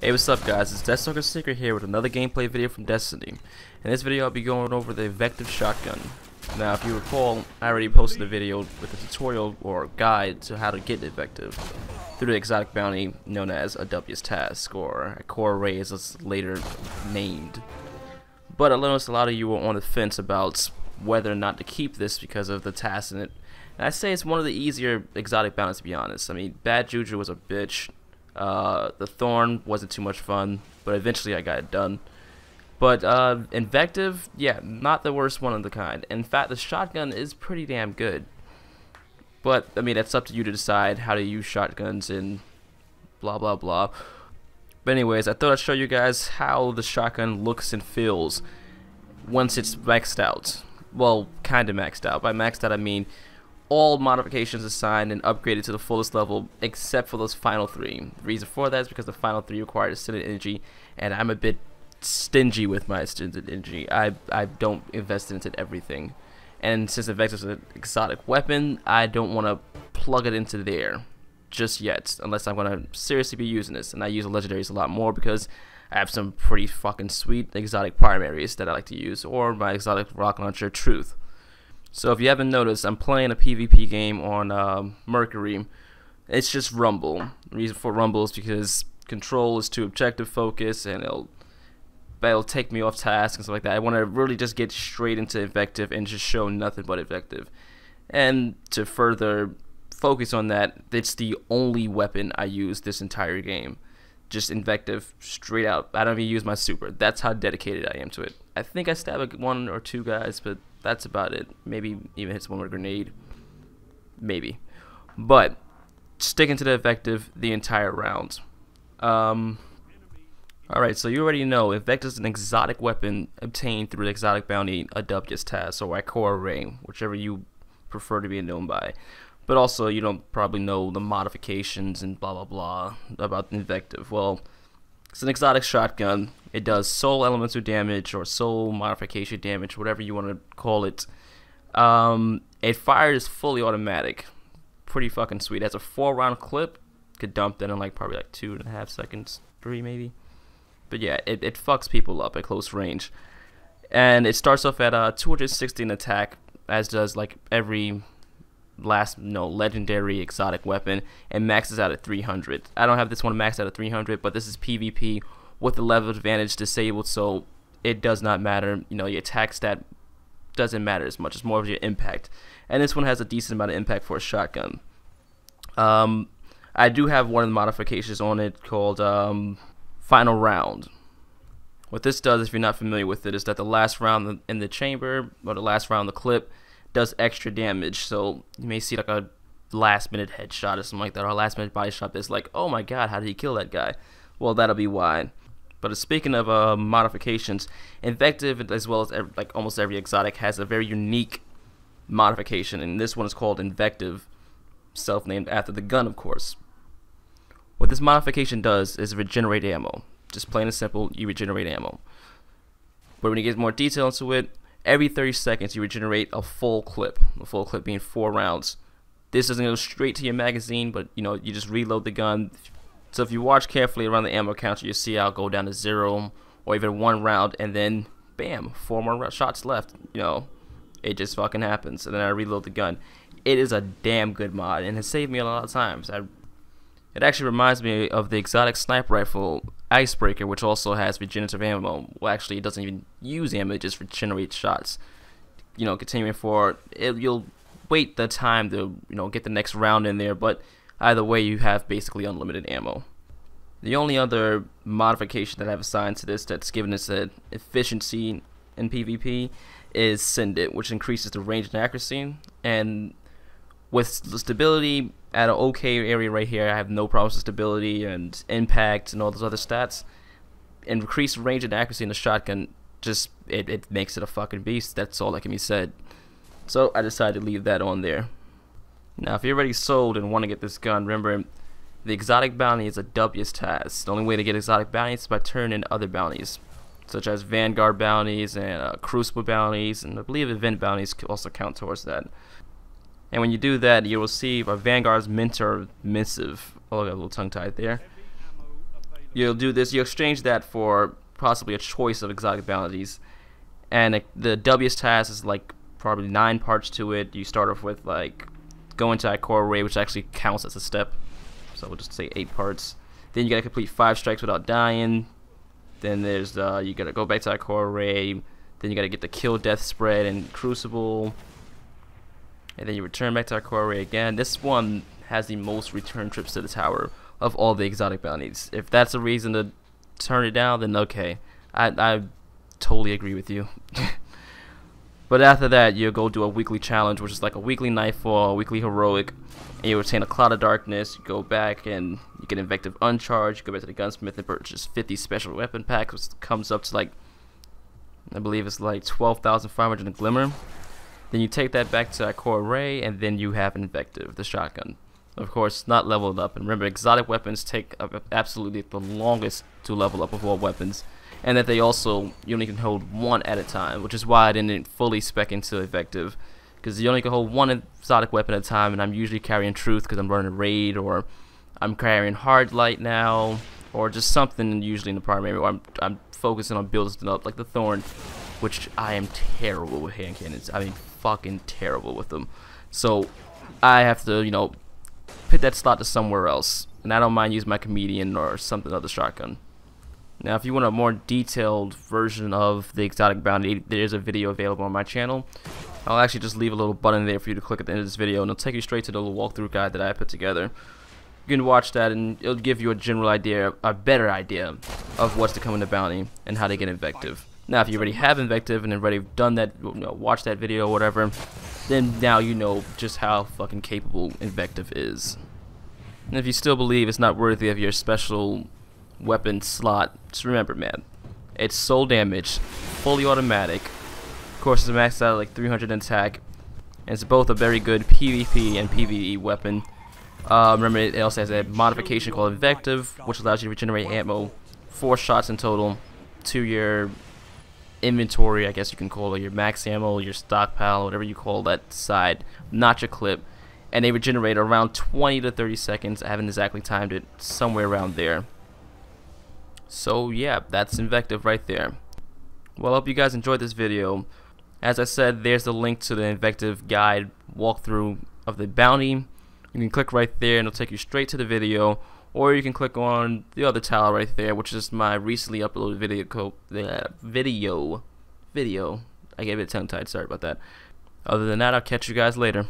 Hey, what's up guys, it's Deathstalker Secret here with another gameplay video from Destiny. In this video I'll be going over the Invective shotgun. Now if you recall, I already posted a video with a tutorial or guide to how to get Invective through the exotic bounty known as a Dubious Task, or a core array as it's later named. But I noticed a lot of you were on the fence about whether or not to keep this because of the tasks in it. And I say it's one of the easier exotic bounties, to be honest. I mean, Bad Juju was a bitch. The Thorn wasn't too much fun, but eventually I got it done. But Invective, yeah, not the worst one of the kind. In fact, the shotgun is pretty damn good. But I mean, it's up to you to decide how to use shotguns and blah blah blah. But anyways, I thought I'd show you guys how the shotgun looks and feels once it's maxed out. Well, kinda maxed out. By maxed out I mean all modifications assigned and upgraded to the fullest level except for those final three. The reason for that is because the final three require ascendant energy, and I'm a bit stingy with my ascendant energy. I don't invest into everything. And since Invective is an exotic weapon, I don't want to plug it into there just yet, unless I'm going to seriously be using this. And I use the legendaries a lot more because I have some pretty fucking sweet exotic primaries that I like to use, or my exotic rocket launcher, Truth. So if you haven't noticed, I'm playing a PvP game on Mercury. It's just Rumble. The reason for Rumble is because control is too objective focused, and it'll take me off task and stuff like that. I want to really just get straight into Invective and just show nothing but Invective. And to further focus on that, it's the only weapon I use this entire game. Just Invective straight out. I don't even use my super. That's how dedicated I am to it. I think I stab one or two guys, but that's about it. Maybe even hit someone with a grenade. Maybe. But sticking to the Invective the entire round. Alright, so you already know Invective is an exotic weapon obtained through the exotic bounty, a Dubious Task, or a core array, whichever you prefer to be known by. But also, you don't probably know the modifications and blah blah blah about Invective. Well, it's an exotic shotgun. It does soul elemental damage or soul modification damage, whatever you want to call it. It fires fully automatic. Pretty fucking sweet. It has a 4-round clip. Could dump that in like probably like 2.5 seconds, 3 maybe. But yeah, it fucks people up at close range. And it starts off at 260 in attack, as does like every legendary exotic weapon, and maxes out at 300. I don't have this one maxed out at 300, but this is PvP with the level advantage disabled, so it does not matter. You know, your attack stat doesn't matter as much. It's more of your impact, and this one has a decent amount of impact for a shotgun. I do have one of the modifications on it called Final Round. What this does, if you're not familiar with it, is that the last round in the chamber, or the last round in the clip, does extra damage. So you may see like a last minute headshot or something like that, or a last minute body shot that's like, oh my god, how did he kill that guy? Well, that'll be why. But speaking of modifications, Invective, as well as like almost every exotic, has a very unique modification, and this one is called Invective, self-named after the gun, of course. What this modification does is regenerate ammo. Just plain and simple, you regenerate ammo. But when you get more detail into it, every 30 seconds you regenerate a full clip being 4 rounds. This doesn't go straight to your magazine, but you know, you just reload the gun. So if you watch carefully around the ammo counter, you see I'll go down to 0 or even 1 round, and then bam, 4 more shots left. You know, it just fucking happens, and then I reload the gun. It is a damn good mod, and has saved me a lot of times. It actually reminds me of the exotic sniper rifle Icebreaker, which also has regenerative ammo. Well, actually, it doesn't even use ammo; it just regenerates shots. You know, continuing forward, you'll wait the time to get the next round in there, but either way, you have basically unlimited ammo. The only other modification that I have assigned to this that's given us an efficiency in PvP is Send It, which increases the range and accuracy. And with the stability at an okay area right here, I have no problems with stability and impact and all those other stats. Increased range and accuracy in the shotgun, just it makes it a fucking beast. That's all that can be said. So I decided to leave that on there. Now, if you're already sold and want to get this gun, remember, the exotic bounty is a Dubious Task. The only way to get exotic bounties is by turning in other bounties, such as Vanguard bounties and Crucible bounties, and I believe event bounties also count towards that. And when you do that, you'll receive a Vanguard's Mentor Missive. Oh, I got a little tongue-tied there. you'll do this. You exchange that for possibly a choice of exotic bounties, and the Dubious Task is like probably 9 parts to it. You start off with like going to Icora Ray, which actually counts as a step, so we'll just say 8 parts. Then you gotta complete 5 strikes without dying. Then there's you gotta go back to Icora Ray. Then you gotta get the kill death spread and Crucible, and then you return back to Icora Ray again. This one has the most return trips to the tower of all the exotic bounties. If that's a reason to turn it down, then okay, I totally agree with you. But after that, you'll go do a weekly challenge, which is like a weekly Nightfall, a weekly Heroic, and you retain a Cloud of Darkness. You go back and you get Invective Uncharged. You go back to the Gunsmith and purchase 50 special weapon packs, which comes up to like, I believe it's like 12,500 in Glimmer. Then you take that back to Icora Ray, and then you have Invective, the shotgun. Of course, not leveled up. And remember, exotic weapons take absolutely the longest to level up of all weapons. And that they also, you only can hold 1 at a time, which is why I didn't fully spec into Invective, because you only can hold 1 exotic weapon at a time, and I'm usually carrying Truth because I'm running a raid, or I'm carrying Hard Light now, or just something usually in the primary, or I'm focusing on building up, like the Thorn, which I am terrible with hand cannons. I mean, fucking terrible with them. So I have to, you know, put that slot to somewhere else, and I don't mind using my Comedian or something other shotgun. Now, if you want a more detailed version of the exotic bounty, there's a video available on my channel. I'll actually just leave a little button there for you to click at the end of this video, and it'll take you straight to the little walkthrough guide that I put together. You can watch that, and it'll give you a general idea, a better idea, of what's to come in the bounty and how to get Invective. Now, if you already have Invective and already done that, you know, watch that video or whatever, then now you know just how fucking capable Invective is. And if you still believe it's not worthy of your special weapon slot, just remember, man, it's soul damage, fully automatic. Of course, it's maxed out at like 300 in attack, and it's both a very good PvP and PvE weapon. Remember, it also has a modification called Invective, which allows you to regenerate ammo, 4 shots in total, to your inventory, I guess you can call it, your max ammo, your stockpile, whatever you call that side, not your clip. And they regenerate around 20 to 30 seconds. I haven't exactly timed it, somewhere around there. So yeah, that's Invective right there. Well, I hope you guys enjoyed this video. As I said, there's the link to the Invective guide walkthrough of the bounty. You can click right there and it'll take you straight to the video, or you can click on the other tile right there, which is my recently uploaded video. I get a bit tongue-tied, sorry about that. Other than that, I'll catch you guys later.